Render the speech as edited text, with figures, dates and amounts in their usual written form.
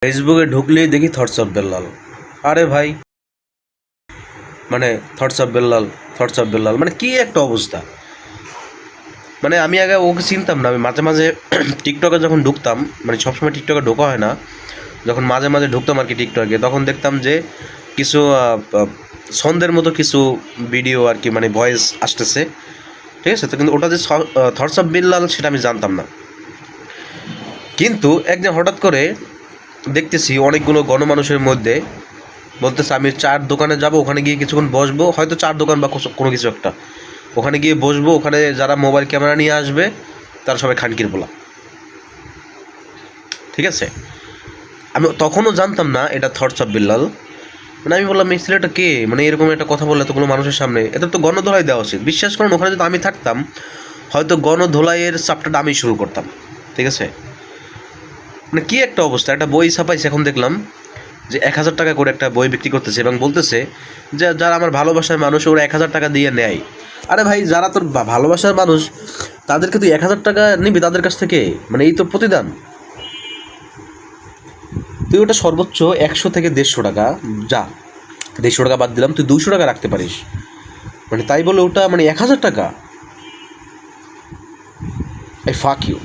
ফেসবুকে ঢুকলেই দেখি থটস অফ বেল্লাল। আরে ভাই, মানে থটস অফ বেল্লাল মানে কি একটা অবস্থা। মানে আমি আগে ওকে চিনতাম না, আমি মাঝে মাঝে টিকটকে যখন ঢুকতাম, মানে সবসময় টিকটকে ঢোকা হয় না, যখন মাঝে মাঝে ঢুকতাম আর কি টিকটকে, তখন দেখতাম যে কিছু ছন্দের মতো কিছু ভিডিও আর কি, মানে ভয়েস আসতেছে, ঠিক আছে। তো কিন্তু ওটা যে থটস অফ বেল্লাল সেটা আমি জানতাম না। কিন্তু একদিন হঠাৎ করে দেখতেছি অনেকগুলো গণমানুষের মধ্যে বলতেছে আমি চার দোকানে যাব, ওখানে গিয়ে কিছুক্ষণ বসবো, হয়তো চার দোকান বা কোনো কিছু একটা, ওখানে গিয়ে বসবো, ওখানে যারা মোবাইল ক্যামেরা নিয়ে আসবে তারা সবাই খানকির বলা, ঠিক আছে। আমি তখনও জানতাম না এটা থটস অফ বিল্লাল। মানে আমি বললাম এই ছেলেটা কে, মানে এরকম একটা কথা বললে এতগুলো মানুষের সামনে, এটা তো গণধোলাই দেওয়া উচিত। বিশ্বাস করুন, ওখানে যদি আমি থাকতাম হয়তো গণধোলাইয়ের চাপটাটা আমি শুরু করতাম, ঠিক আছে। মানে কী একটা অবস্থা। একটা বই ছাপাইছে, এখন দেখলাম যে 1000 টাকা করে একটা বই বিক্রি করতেছে এবং বলতেছে যে যারা আমার ভালোবাসার মানুষ ওরা 1000 টাকা দিয়ে নেয়। আরে ভাই, যারা তোর ভালোবাসার মানুষ তাদেরকে তুই 1000 টাকা নিবি তাদের কাছ থেকে, মানে এই তোর প্রতিদান। তুই ওটা সর্বোচ্চ 100 থেকে 150 টাকা, যা 150 টাকা বাদ দিলাম, তুই 200 টাকা রাখতে পারিস। মানে তাই বলে ওটা মানে 1000 টাকা, আই ফাক ইউ।